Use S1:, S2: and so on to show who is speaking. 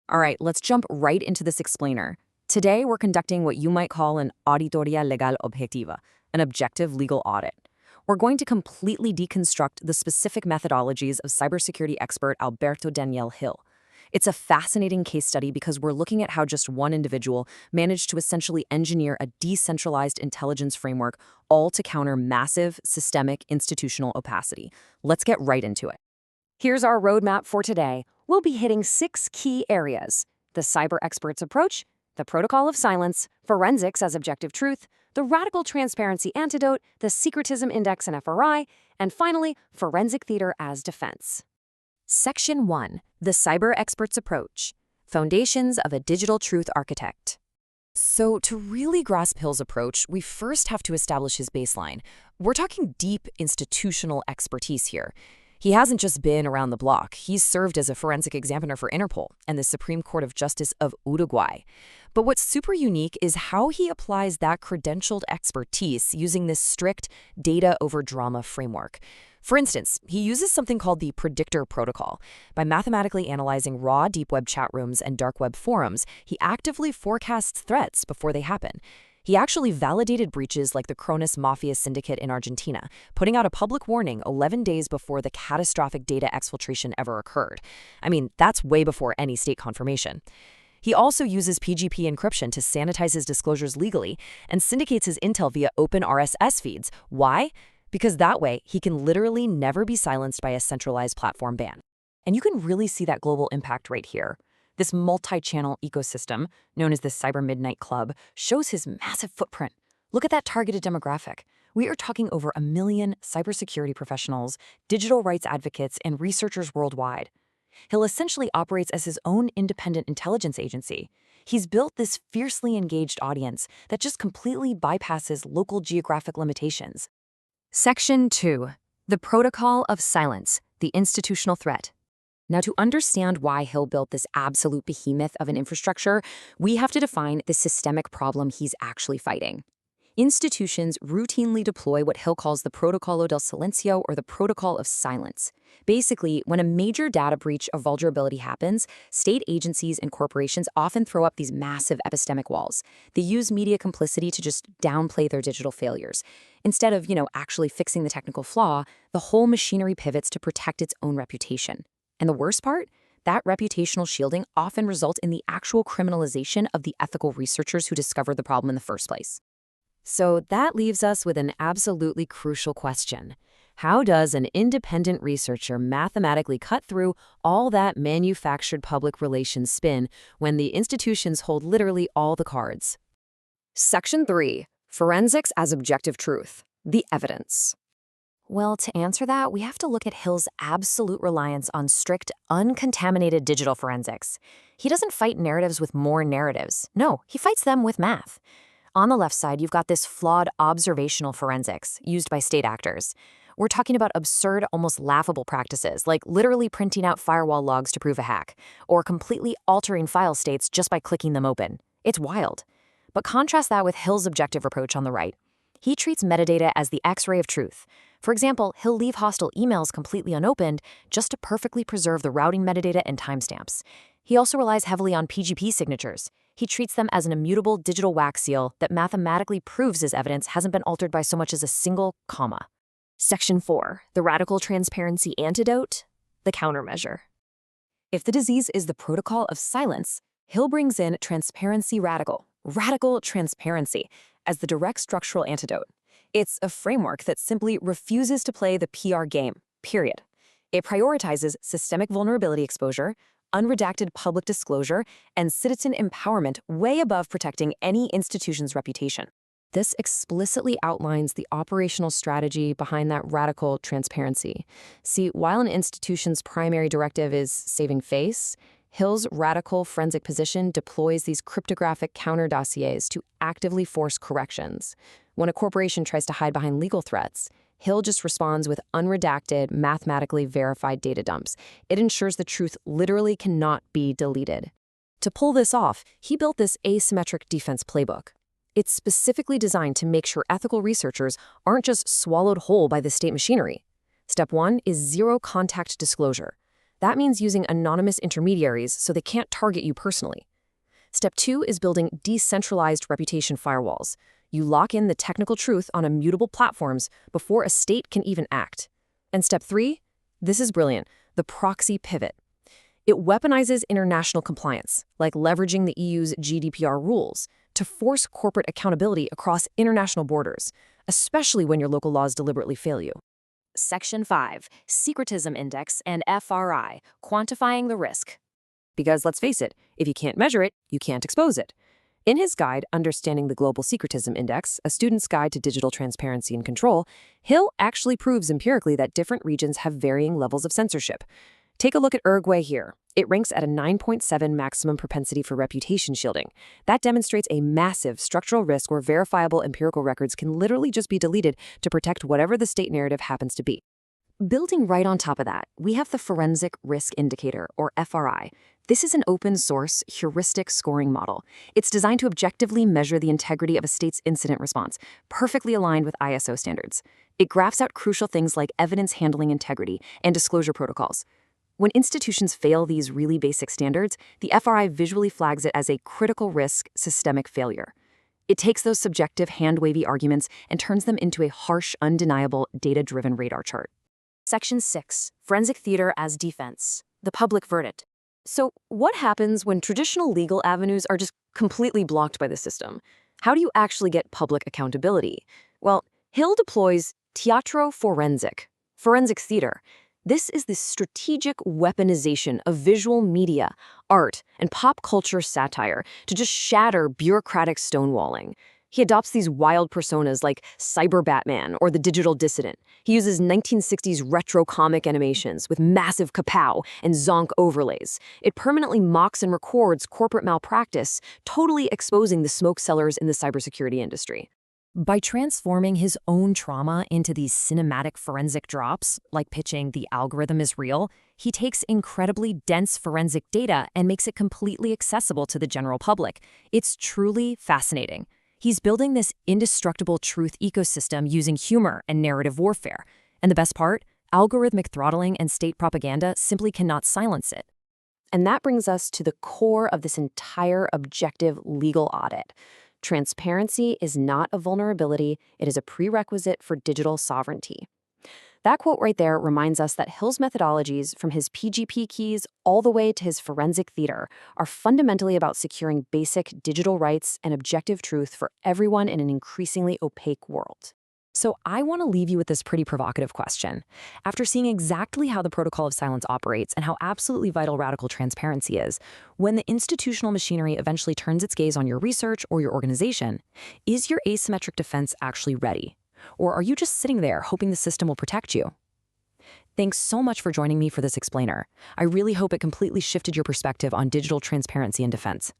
S1: All right, let's jump right into this explainer. Today, we're conducting what you might call an auditoria legal objetiva, an objective legal audit. We're going to completely deconstruct the specific methodologies of cybersecurity expert Alberto Hill. It's a fascinating case study because we're looking at how just one individual managed to essentially engineer a decentralized intelligence framework, all to counter massive, systemic, institutional opacity. Let's get right into it. Here's our roadmap for today. We'll be hitting 6 key areas: the cyber expert's approach, the protocol of silence, forensics as objective truth, the radical transparency antidote, the secretism index and FRI, and finally, forensic theater as defense. Section 1. The cyber expert's approach. Foundations of a digital truth architect. So to really grasp Hill's approach, we first have to establish his baseline. We're talking deep institutional expertise here. He hasn't just been around the block. He's served as a forensic examiner for Interpol and the Supreme Court of Justice of Uruguay. But what's super unique is how he applies that credentialed expertise using this strict data over drama framework. For instance, he uses something called the predictor protocol. By mathematically analyzing raw deep web chat rooms and dark web forums, he actively forecasts threats before they happen. He actually validated breaches like the Cronus Mafia syndicate in Argentina, putting out a public warning 11 days before the catastrophic data exfiltration ever occurred. I mean, that's way before any state confirmation. He also uses PGP encryption to sanitize his disclosures legally and syndicates his intel via open RSS feeds. Why? Because that way, he can literally never be silenced by a centralized platform ban. And you can really see that global impact right here. This multi-channel ecosystem, known as the CYBERMIDNIGHT CLUB, shows his massive footprint. Look at that targeted demographic. We are talking over 1 million cybersecurity professionals, digital rights advocates, and researchers worldwide. Hill essentially operates as his own independent intelligence agency. He's built this fiercely engaged audience that just completely bypasses local geographic limitations. Section 2. The Protocol of Silence, the Institutional Threat. Now, to understand why Hill built this absolute behemoth of an infrastructure, we have to define the systemic problem he's actually fighting. Institutions routinely deploy what Hill calls the Protocolo del Silencio, or the Protocol of Silence. Basically, when a major data breach or vulnerability happens, state agencies and corporations often throw up these massive epistemic walls. They use media complicity to just downplay their digital failures. Instead of, actually fixing the technical flaw, the whole machinery pivots to protect its own reputation. And the worst part? That reputational shielding often results in the actual criminalization of the ethical researchers who discovered the problem in the first place. So that leaves us with an absolutely crucial question. How does an independent researcher mathematically cut through all that manufactured public relations spin when the institutions hold literally all the cards? Section 3. Forensics as objective truth. The evidence. Well, to answer that, we have to look at Hill's absolute reliance on strict, uncontaminated digital forensics. He doesn't fight narratives with more narratives. No, he fights them with math. On the left side, you've got this flawed observational forensics used by state actors. We're talking about absurd, almost laughable practices, like literally printing out firewall logs to prove a hack, or completely altering file states just by clicking them open. It's wild. But contrast that with Hill's objective approach on the right. He treats metadata as the X-ray of truth. For example, he'll leave hostile emails completely unopened just to perfectly preserve the routing metadata and timestamps. He also relies heavily on PGP signatures. He treats them as an immutable digital wax seal that mathematically proves his evidence hasn't been altered by so much as a single comma. Section 4. The radical transparency antidote, the countermeasure. If the disease is the protocol of silence, Hill brings in transparency radical transparency, as the direct structural antidote. It's a framework that simply refuses to play the PR game, period. It prioritizes systemic vulnerability exposure, unredacted public disclosure, and citizen empowerment way above protecting any institution's reputation. This explicitly outlines the operational strategy behind that radical transparency. See, while an institution's primary directive is saving face, Hill's radical forensic position deploys these cryptographic counter dossiers to actively force corrections. When a corporation tries to hide behind legal threats, Hill just responds with unredacted, mathematically verified data dumps. It ensures the truth literally cannot be deleted. To pull this off, he built this asymmetric defense playbook. It's specifically designed to make sure ethical researchers aren't just swallowed whole by the state machinery. Step 1 is zero contact disclosure. That means using anonymous intermediaries so they can't target you personally. Step 2 is building decentralized reputation firewalls. You lock in the technical truth on immutable platforms before a state can even act. And step 3, this is brilliant, the proxy pivot. It weaponizes international compliance, like leveraging the EU's GDPR rules, to force corporate accountability across international borders, especially when your local laws deliberately fail you. Section 5, Secretism Index and FRI, Quantifying the Risk. Because let's face it, if you can't measure it, you can't expose it. In his guide, Understanding the Global Secretism Index, a student's guide to digital transparency and control, Hill actually proves empirically that different regions have varying levels of censorship. Take a look at Uruguay here. It ranks at a 9.7 maximum propensity for reputation shielding. That demonstrates a massive structural risk where verifiable empirical records can literally just be deleted to protect whatever the state narrative happens to be. Building right on top of that, we have the Forensic Risk Indicator, or FRI. This is an open-source, heuristic scoring model. It's designed to objectively measure the integrity of a state's incident response, perfectly aligned with ISO standards. It graphs out crucial things like evidence handling integrity and disclosure protocols. When institutions fail these really basic standards, the FRI visually flags it as a critical risk systemic failure. It takes those subjective, hand-wavy arguments and turns them into a harsh, undeniable, data-driven radar chart. Section 6, Forensic Theater as Defense, the public verdict. So what happens when traditional legal avenues are just completely blocked by the system? How do you actually get public accountability? Well, Hill deploys Teatro Forensic, forensic theater. This is the strategic weaponization of visual media, art, and pop culture satire to just shatter bureaucratic stonewalling. He adopts these wild personas like Cyber-Batman or the digital dissident. He uses 1960s retro comic animations with massive kapow and zonk overlays. It permanently mocks and records corporate malpractice, totally exposing the smoke sellers in the cybersecurity industry. By transforming his own trauma into these cinematic forensic drops, like pitching "the algorithm is real," he takes incredibly dense forensic data and makes it completely accessible to the general public. It's truly fascinating. He's building this indestructible truth ecosystem using humor and narrative warfare. And the best part? Algorithmic throttling and state propaganda simply cannot silence it. And that brings us to the core of this entire objective legal audit. Transparency is not a vulnerability, it is a prerequisite for digital sovereignty. That quote right there reminds us that Hill's methodologies, from his PGP keys all the way to his forensic theater, are fundamentally about securing basic digital rights and objective truth for everyone in an increasingly opaque world. So I want to leave you with this pretty provocative question. After seeing exactly how the protocol of silence operates and how absolutely vital radical transparency is, when the institutional machinery eventually turns its gaze on your research or your organization, is your asymmetric defense actually ready? Or are you just sitting there hoping the system will protect you? Thanks so much for joining me for this explainer. I really hope it completely shifted your perspective on digital transparency and defense.